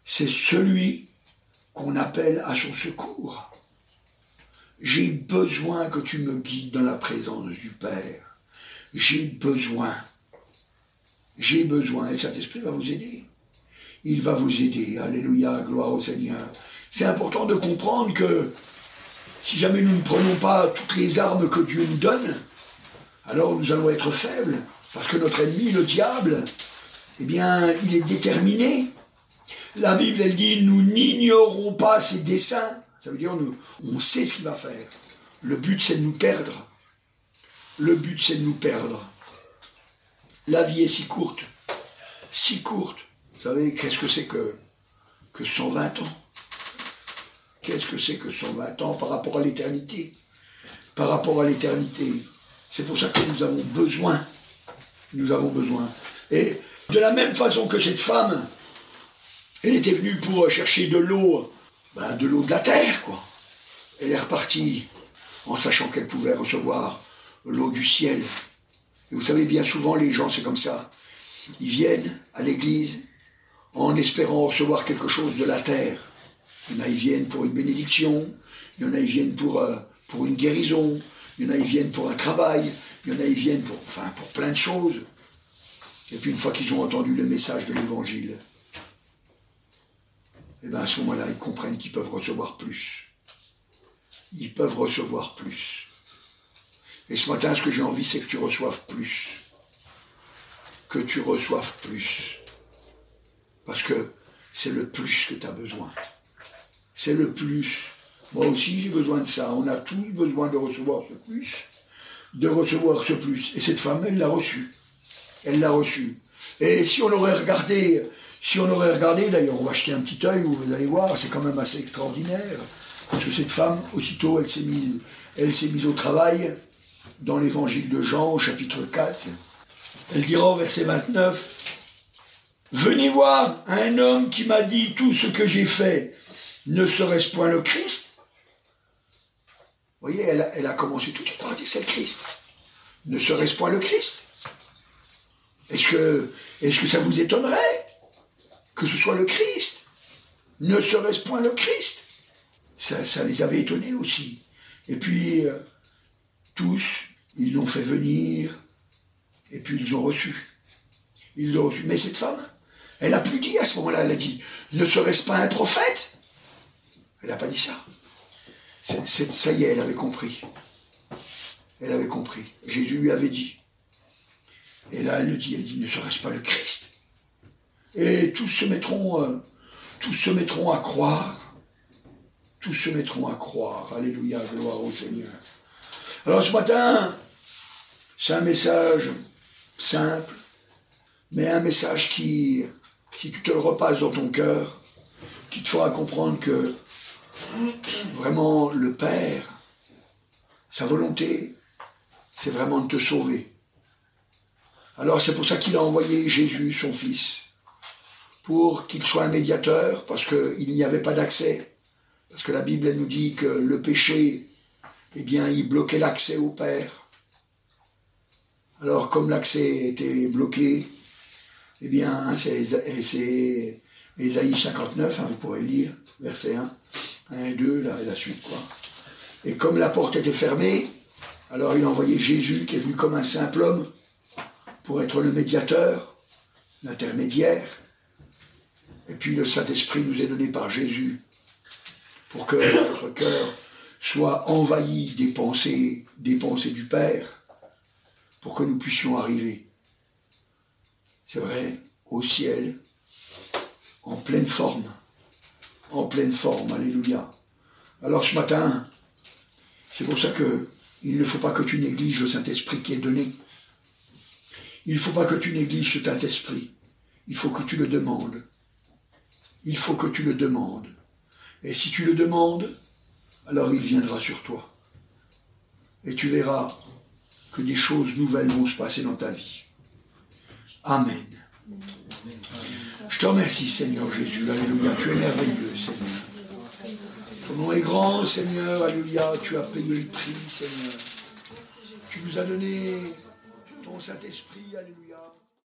C'est celui qu'on appelle à son secours. J'ai besoin que tu me guides dans la présence du Père. J'ai besoin. Et le Saint-Esprit va vous aider. Il va vous aider. Alléluia, gloire au Seigneur. C'est important de comprendre que si jamais nous ne prenons pas toutes les armes que Dieu nous donne, alors nous allons être faibles. Parce que notre ennemi, le diable, eh bien, il est déterminé. La Bible, elle dit, nous n'ignorons pas ses desseins. Ça veut dire, on sait ce qu'il va faire. Le but, c'est de nous perdre. Le but, c'est de nous perdre. La vie est si courte. Si courte. Vous savez, qu'est-ce que c'est que 120 ans? Qu'est-ce que c'est que 120 ans par rapport à l'éternité? Par rapport à l'éternité. C'est pour ça que nous avons besoin. Nous avons besoin. Et de la même façon que cette femme, elle était venue pour chercher de l'eau, de la terre, quoi. Elle est repartie en sachant qu'elle pouvait recevoir l'eau du ciel. Et vous savez, bien souvent, les gens, c'est comme ça. Ils viennent à l'église en espérant recevoir quelque chose de la terre. Il y en a, ils viennent pour une bénédiction. Il y en a, ils viennent pour une guérison. Il y en a, ils viennent pour un travail. Il y en a, ils viennent pour plein de choses. Et puis, une fois qu'ils ont entendu le message de l'Évangile, et bien à ce moment-là, ils comprennent qu'ils peuvent recevoir plus. Ils peuvent recevoir plus. Et ce matin, ce que j'ai envie, c'est que tu reçoives plus. Que tu reçoives plus. Parce que c'est le plus que tu as besoin. C'est le plus. Moi aussi, j'ai besoin de ça. On a tous besoin de recevoir ce plus. De recevoir ce plus. Et cette femme, elle l'a reçu. Elle l'a reçu. Et si on aurait regardé, d'ailleurs, on va jeter un petit œil, vous allez voir, c'est quand même assez extraordinaire. Parce que cette femme, aussitôt, elle s'est mise au travail dans l'évangile de Jean, au chapitre 4. Elle dira au verset 29, « Venez voir un homme qui m'a dit tout ce que j'ai fait, ne serait-ce point le Christ ?» Vous voyez, elle a commencé tout de suite par dire, c'est le Christ. Ne serait-ce point le Christ? Est-ce que ça vous étonnerait que ce soit le Christ? Ne serait-ce point le Christ? Ça les avait étonnés aussi. Et puis, tous, ils l'ont fait venir, et puis ils ont reçu. Ils l'ont reçu. Mais cette femme, elle n'a plus dit à ce moment-là, elle a dit, ne serait-ce pas un prophète? Elle n'a pas dit ça. Ça y est, elle avait compris. Elle avait compris. Jésus lui avait dit. Et là, elle dit, ne serait-ce pas le Christ? Et tous se mettront tous se mettront à croire. Tous se mettront à croire. Alléluia, gloire au Seigneur. Alors ce matin, c'est un message simple, mais un message qui, si tu te le repasses dans ton cœur, qui te fera comprendre que vraiment le Père, sa volonté, c'est vraiment de te sauver. Alors c'est pour ça qu'il a envoyé Jésus, son Fils, pour qu'il soit un médiateur, parce qu'il n'y avait pas d'accès. Parce que la Bible, elle nous dit que le péché, eh bien, il bloquait l'accès au Père. Alors comme l'accès était bloqué, eh bien, c'est Ésaïe 59, vous pourrez le lire, verset 1 et 2, là, et la suite, quoi. Et comme la porte était fermée, alors il a envoyé Jésus, qui est venu comme un simple homme, pour être le médiateur, l'intermédiaire. Et puis le Saint-Esprit nous est donné par Jésus, pour que notre cœur soit envahi des pensées du Père, pour que nous puissions arriver, c'est vrai, au ciel, en pleine forme, alléluia. Alors ce matin, c'est pour ça qu'il ne faut pas que tu négliges le Saint-Esprit qui est donné. Il ne faut pas que tu négliges ce Saint-Esprit. Il faut que tu le demandes. Il faut que tu le demandes. Et si tu le demandes, alors il viendra sur toi. Et tu verras que des choses nouvelles vont se passer dans ta vie. Amen. Je te remercie, Seigneur Jésus. Alléluia. Tu es merveilleux, Seigneur. Ton nom est grand, Seigneur. Alléluia. Tu as payé le prix, Seigneur. Tu nous as donné ton Saint-Esprit. Alléluia.